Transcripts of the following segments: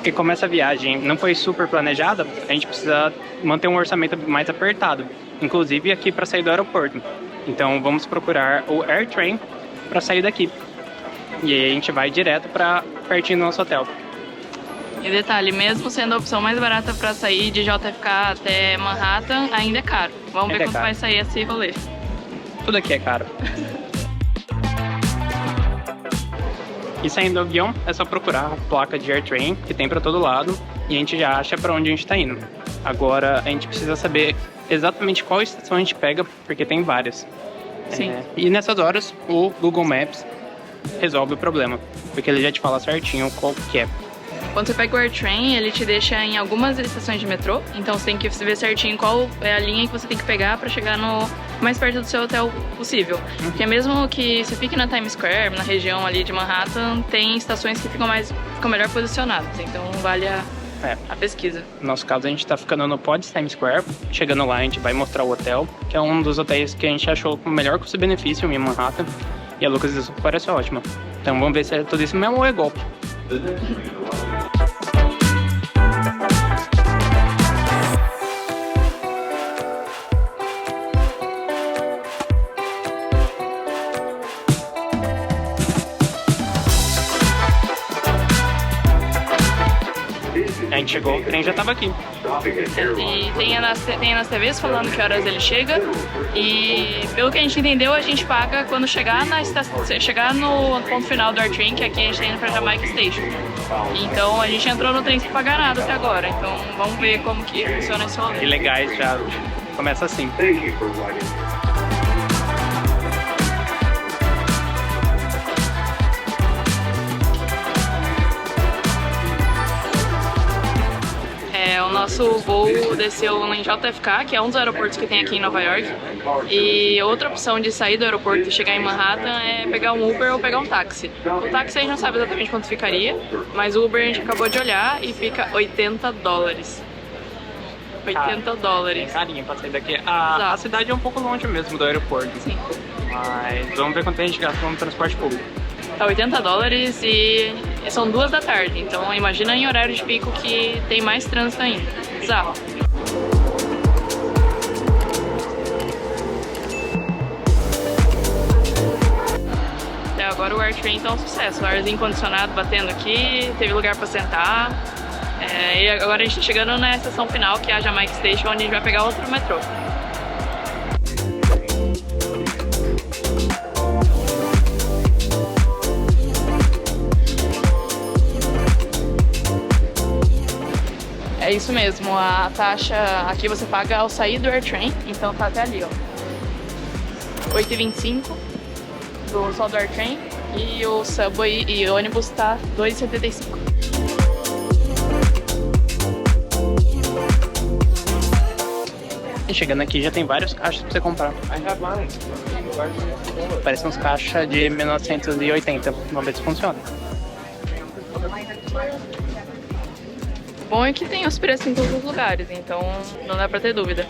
E como essa viagem não foi super planejada, a gente precisa manter um orçamento mais apertado, inclusive aqui para sair do aeroporto. Então vamos procurar o AirTrain para sair daqui. E aí a gente vai direto para pertinho do nosso hotel. E detalhe, mesmo sendo a opção mais barata para sair de JFK até Manhattan, ainda é caro. Vamos ver quanto vai sair esse rolê. Tudo aqui é caro. E saindo do avião, é só procurar a placa de AirTrain, que tem para todo lado, e a gente já acha para onde a gente está indo. Agora a gente precisa saber exatamente qual estação a gente pega, porque tem várias. Sim. E nessas horas, o Google Maps resolve o problema, porque ele já te fala certinho qual que é. Quando você pega o AirTrain, ele te deixa em algumas estações de metrô, então você tem que ver certinho qual é a linha que você tem que pegar para chegar no mais perto do seu hotel possível. Porque mesmo que você fique na Times Square, na região ali de Manhattan, tem estações que ficam melhor posicionadas, então vale a pesquisa. No nosso caso, a gente tá ficando no Pod Times Square. Chegando lá, a gente vai mostrar o hotel, que é um dos hotéis que a gente achou com o melhor custo-benefício em Manhattan. E a localização parece ótima. Então vamos ver se é tudo isso mesmo ou é golpe. A gente chegou, o trem já tava aqui. E tem nas TVs falando que horas ele chega. E pelo que a gente entendeu, a gente paga quando chegar no ponto final do AirTrain, que aqui a gente tá indo pra Jamaica Station. Então a gente entrou no trem sem pagar nada até agora. Então vamos ver como que funciona esse rolê. E legais já começa assim. O nosso voo desceu em JFK, que é um dos aeroportos que tem aqui em Nova York. E outra opção de sair do aeroporto e chegar em Manhattan é pegar um Uber ou pegar um táxi. O táxi a gente não sabe exatamente quanto ficaria, mas o Uber a gente acabou de olhar e fica $80. $80. Carinho pra sair daqui. A cidade é um pouco longe mesmo do aeroporto. Sim. Mas vamos ver quanto a gente gasta no transporte público. Tá $80 e são 2 da tarde, então imagina em horário de pico que tem mais trânsito ainda. Bizarro. Até agora o AirTrain tá um sucesso, o arzinho condicionado batendo aqui, teve lugar pra sentar. E agora a gente tá chegando na estação final, que é a Jamaica Station, onde a gente vai pegar outro metrô. É isso mesmo, a taxa aqui você paga ao sair do AirTrain, então tá até ali, ó. R$8,25 só do AirTrain e o Subway e o ônibus tá R$2,75. E chegando aqui já tem vários caixas pra você comprar. Parece uns caixas de 1980. Vamos ver se funciona. O bom é que tem os preços em todos os lugares, então não dá pra ter dúvida.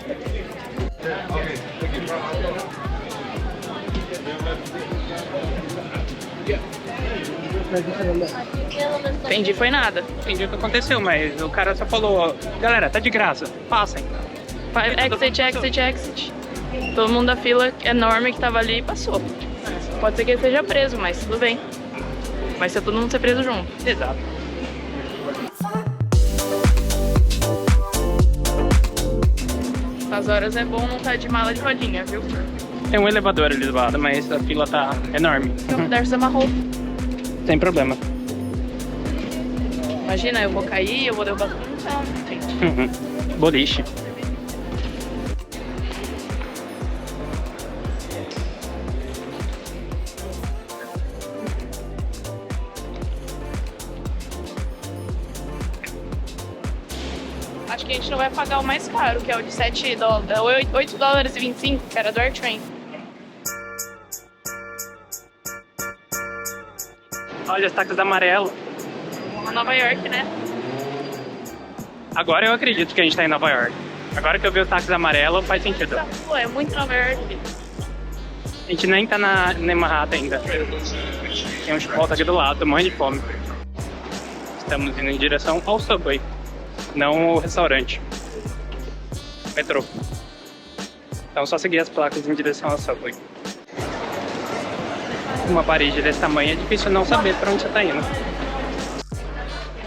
Entendi, foi nada. Entendi o que aconteceu, mas o cara só falou, ó, galera, tá de graça, passem. Exit. Todo mundo da fila enorme que tava ali passou. Pode ser que ele seja preso, mas tudo bem. Vai ser todo mundo ser preso junto. Exato. Essas horas é bom não estar de mala de rodinha, viu? Tem um elevador ali do lado, mas a fila tá enorme. Então deve ser amarrou. Sem problema. Imagina, eu vou cair, eu vou derrubar tudo no chão, gente. Boliche. Acho que a gente não vai pagar o mais caro, que é o de $8,25, que era do AirTrain. Olha os táxis amarelos. Nova York, né? Agora eu acredito que a gente tá em Nova York. Agora que eu vi os táxis amarelos, faz sentido. Pô, é muito Nova York. A gente nem tá na Manhattan ainda. Tem um chipotle aqui do lado, tô morrendo de fome. Estamos indo em direção ao Subway, não ao restaurante. Metrô. Então só seguir as placas em direção ao Subway. Uma parede desse tamanho é difícil não saber para onde você está indo.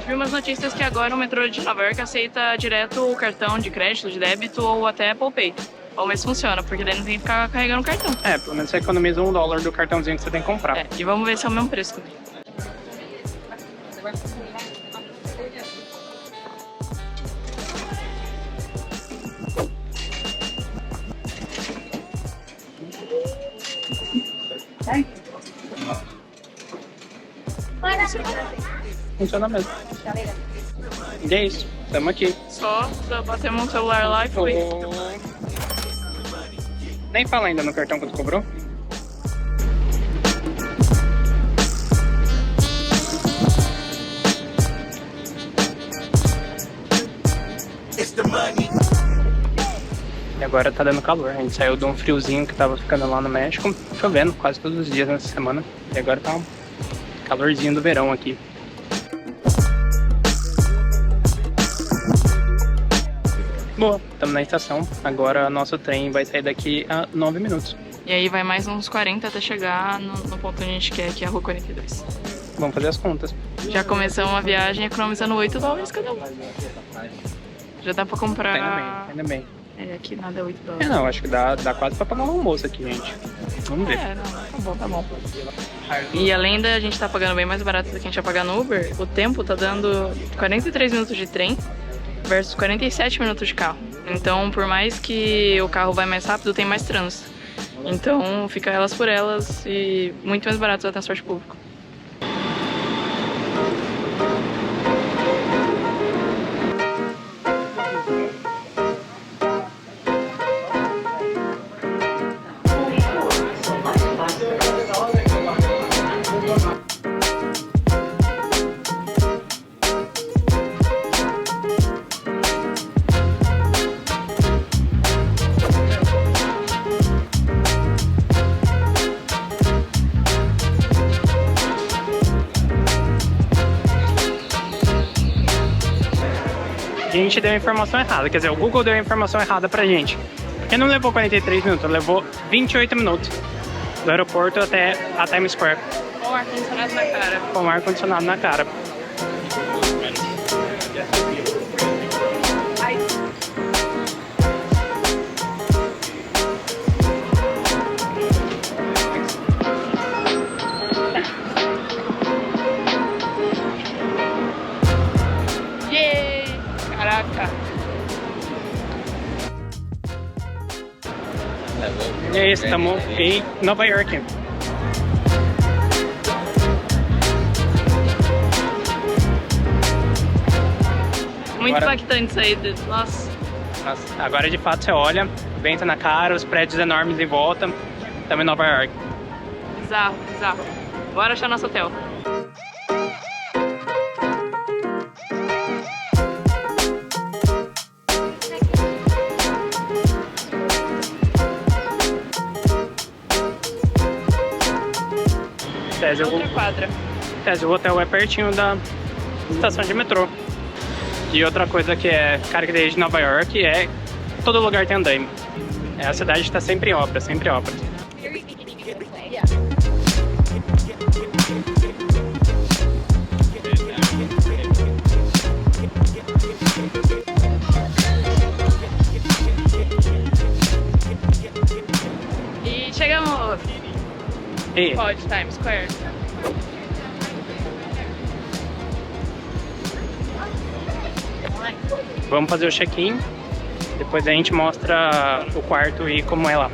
Vi umas notícias que agora o metrô de Nova York aceita direto o cartão de crédito, de débito ou até Apple Pay. Vamos ver se funciona, porque daí não tem que ficar carregando o cartão. Pelo menos você economiza $1 do cartãozinho que você tem que comprar. E vamos ver se é o mesmo preço também. Funciona mesmo. E é isso, estamos aqui. Só batemos um celular lá e foi. Nem fala ainda no cartão quanto cobrou. E agora tá dando calor. A gente saiu de um friozinho que tava ficando lá no México, chovendo quase todos os dias nessa semana. E agora tá um calorzinho do verão aqui. Boa, estamos na estação. Agora nosso trem vai sair daqui a 9 minutos. E aí vai mais uns 40 até chegar no ponto onde a gente quer, que é a Rua 42. Vamos fazer as contas. Já começamos a viagem economizando $8 cada um. Já dá pra comprar... Ainda bem. Aqui nada é $8. Não, acho que dá quase pra pagar um almoço aqui, gente. Vamos ver. Não, tá bom. E além da gente tá pagando bem mais barato do que a gente ia pagar no Uber, o tempo tá dando 43 minutos de trem versus 47 minutos de carro. Então, por mais que o carro vai mais rápido, tem mais trânsito. Então, fica elas por elas e muito mais barato o transporte público. A gente deu a informação errada, quer dizer, o Google deu a informação errada pra gente. Porque não levou 43 minutos, levou 28 minutos do aeroporto até a Times Square. Com ar-condicionado na cara. Com ar-condicionado na cara. Caraca. E é isso, estamos em Nova York. Muito impactante isso aí. Nossa. Agora de fato você olha, vento na cara, os prédios enormes em volta. Estamos em Nova York. Bizarro. Bora achar nosso hotel. Outra quadra. O hotel é pertinho da estação de metrô. E outra coisa que é característica de Nova York é todo lugar tem andaime. A cidade está sempre em obra, sempre em obra. E chegamos! Pode, Times Square. Vamos fazer o check-in, depois a gente mostra o quarto e como é lá.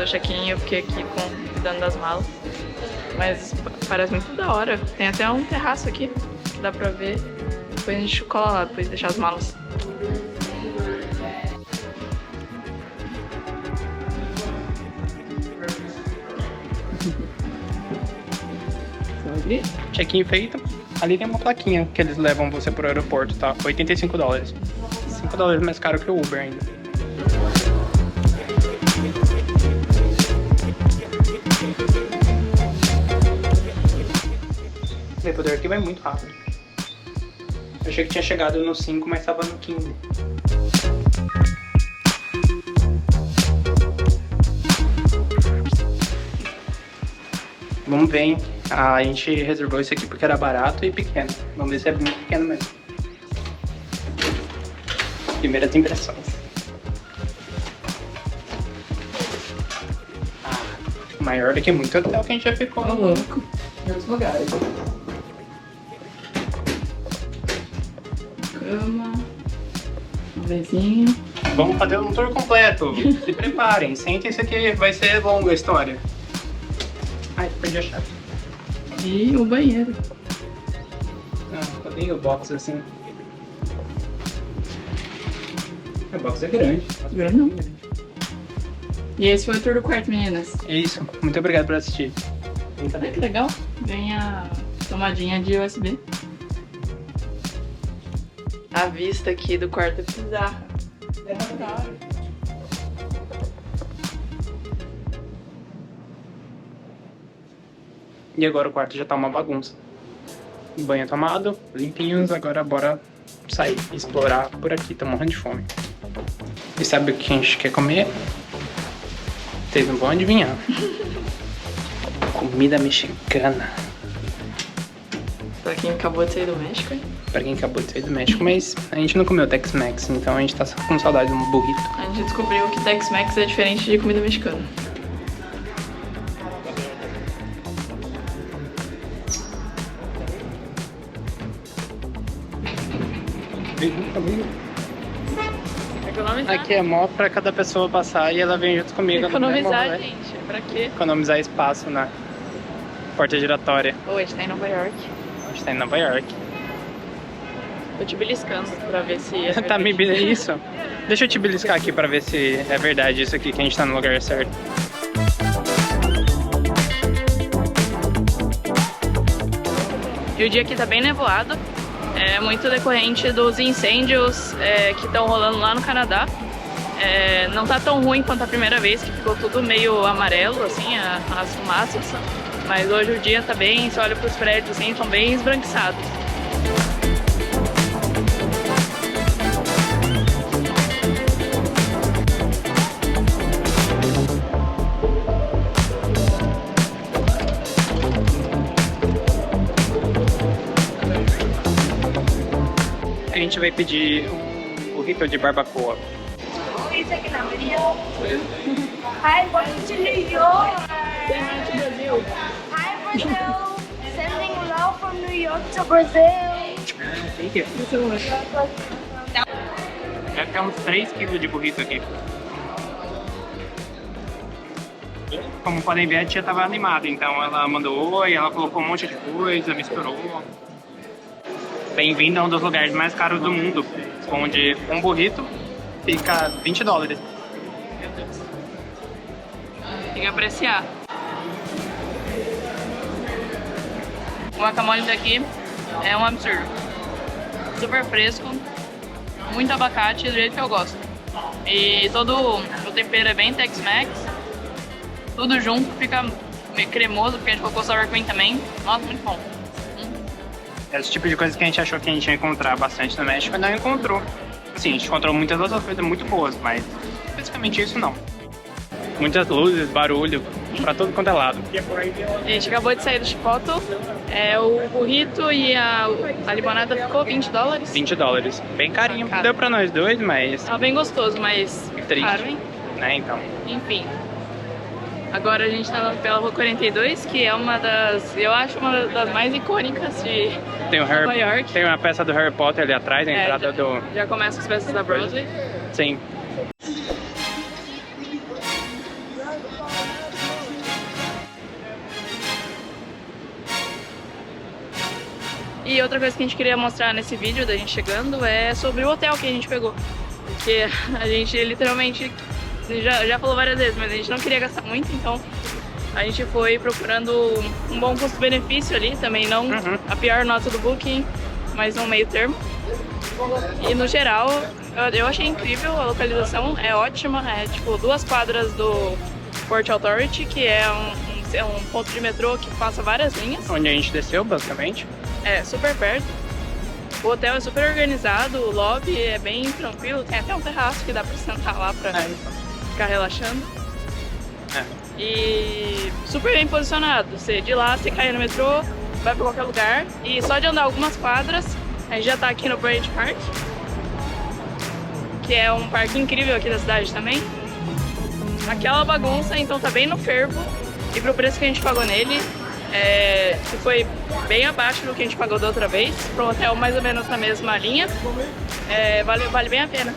Check-in, eu fiquei aqui cuidando das malas, mas parece muito da hora. Tem até um terraço aqui que dá pra ver. Depois a gente cola lá, depois de deixar as malas. Check-in feito. Ali tem uma plaquinha que eles levam você pro aeroporto, tá? $85. $5 mais caro que o Uber ainda. O elevador aqui vai muito rápido. Eu achei que tinha chegado no 5, mas tava no 15. Vamos ver, hein? A gente reservou isso aqui porque era barato e pequeno. Vamos ver se é muito pequeno mesmo. Primeiras impressões. Maior do que muito hotel que a gente já ficou. Louco. Em outros lugares. Cama. Vizinho. Vamos fazer um tour completo. Se preparem. Sentem-se que vai ser longa a história. Ai, perdi a chave. E o banheiro. Eu odeio o box assim. O box é grande. Grande não. E esse foi o tour do quarto, meninas. É isso. Muito obrigado por assistir. Olha que legal. Vem a tomadinha de USB. A vista aqui do quarto é bizarra. É da hora. E agora o quarto já tá uma bagunça. Banho tomado, limpinhos, agora bora sair, explorar por aqui, tô morrendo de fome. E sabe o que a gente quer comer? Vocês não vão adivinhar. Comida mexicana. Pra quem acabou de sair do México, hein? Pra quem acabou de sair do México, mas a gente não comeu Tex-Mex, então a gente tá com saudade de um burrito. A gente descobriu que Tex-Mex é diferente de comida mexicana. Economizar. Aqui é mó pra cada pessoa passar e ela vem junto comigo. Economizar, gente. Pra quê? Economizar espaço na porta giratória. Ô, a gente tá em Nova York. A gente tá em Nova York. Tô te beliscando pra ver se é Tá me isso? Deixa eu te beliscar aqui pra ver se é verdade isso aqui, que a gente tá no lugar certo. E o dia aqui tá bem nevoado. É muito decorrente dos incêndios que estão rolando lá no Canadá. Não tá tão ruim quanto a primeira vez, que ficou tudo meio amarelo, assim, as fumaças. Mas hoje o dia tá bem, você olha pros prédios assim, estão bem esbranquiçados. A gente vai pedir um burrito de barbacoa. Hi, welcome to New York. Hi, Brazil. Sending love from New York to Brazil. Thank you. Deve ter uns 3 kg de burrito aqui. Como podem ver, a tia tava animada, então ela mandou oi, ela colocou um monte de coisa, misturou. Bem-vindo a um dos lugares mais caros do mundo, onde um burrito fica $20. Tem que apreciar. O guacamole daqui é um absurdo. Super fresco, muito abacate, do jeito que eu gosto. E todo o tempero é bem Tex-Mex. Tudo junto, fica meio cremoso, porque a gente colocou sour cream também. Nossa, muito bom. É esse tipo de coisa que a gente achou que a gente ia encontrar bastante no México, mas não encontrou. Assim, a gente encontrou muitas outras coisas muito boas, mas especificamente isso não. Muitas luzes, barulho, pra todo quanto é lado. A gente acabou de sair do Chipotle. O burrito e a limonada ficou $20. $20. Bem carinho. Caro. Deu pra nós dois, mas Tava bem gostoso, mas triste, caro, hein? né, então. Enfim. Agora a gente tá pela Rua 42, que é uma das, eu acho, uma das mais icônicas de Tem, Nova York. tem uma peça do Harry Potter ali atrás, a entrada do... Já começa as peças da Broadway. Sim. E outra coisa que a gente queria mostrar nesse vídeo da gente chegando é sobre o hotel que a gente pegou. Porque a gente literalmente já falou várias vezes, mas a gente não queria gastar muito, então A gente foi procurando um bom custo-benefício ali, também não a pior nota do Booking, mas um meio termo. E no geral, eu achei incrível, a localização é ótima, é tipo 2 quadras do Port Authority, que é um ponto de metrô que passa várias linhas. Onde a gente desceu, basicamente. É, super perto. O hotel é super organizado, o lobby é bem tranquilo, tem até um terraço que dá pra sentar lá pra ficar relaxando. E super bem posicionado. Você de lá, você cai no metrô, vai pra qualquer lugar. E só de andar algumas quadras, a gente já tá aqui no Bryant Park, que é um parque incrível aqui da cidade também. Aquela bagunça, então tá bem no fervo. E pro preço que a gente pagou nele, que foi bem abaixo do que a gente pagou da outra vez, para um hotel mais ou menos na mesma linha, vale bem a pena.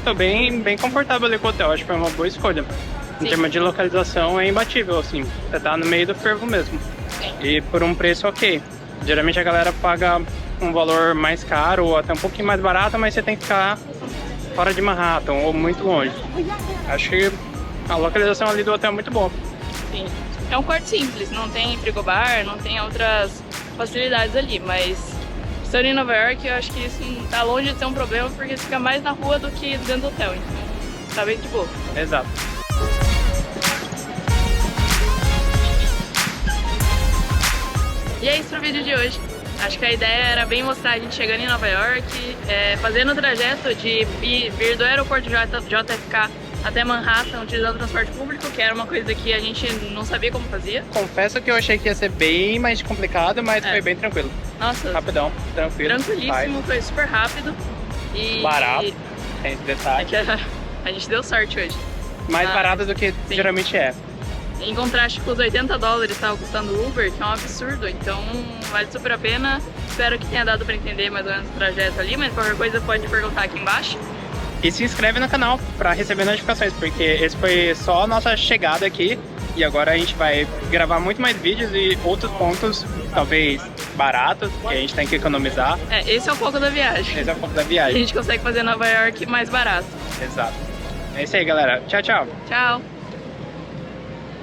Tô bem confortável ali com o hotel, acho que foi uma boa escolha. Em termos de localização é imbatível, assim, você tá no meio do fervo mesmo. E por um preço ok. Geralmente a galera paga um valor mais caro ou até um pouquinho mais barato, mas você tem que ficar fora de Manhattan ou muito longe. Acho que a localização ali do hotel é muito boa. Sim. É um quarto simples, não tem frigobar, não tem outras facilidades ali, mas estando em Nova York, eu acho que isso tá longe de ser um problema, porque você fica mais na rua do que dentro do hotel, então tá bem de boa. Exato. E é isso pro vídeo de hoje. Acho que a ideia era bem mostrar a gente chegando em Nova York, fazendo o trajeto de vir do aeroporto de JFK até Manhattan utilizando o transporte público, que era uma coisa que a gente não sabia como fazia. Confesso que eu achei que ia ser bem mais complicado, mas foi bem tranquilo. Nossa, rapidão, tranquilo. Tranquilíssimo, foi super rápido. E barato, tem esse detalhe. A gente deu sorte hoje. Mais barato do que geralmente é. Em contraste com os $80 que estava custando o Uber, que é um absurdo, então vale super a pena. Espero que tenha dado para entender mais ou menos o trajeto ali, mas qualquer coisa pode perguntar aqui embaixo. E se inscreve no canal para receber notificações, porque esse foi só a nossa chegada aqui e agora a gente vai gravar muito mais vídeos e outros pontos, talvez baratos, que a gente tem que economizar. Esse é o foco da viagem. Esse é o foco da viagem. A gente consegue fazer Nova York mais barato. Exato. É isso aí, galera. Tchau, tchau. Tchau.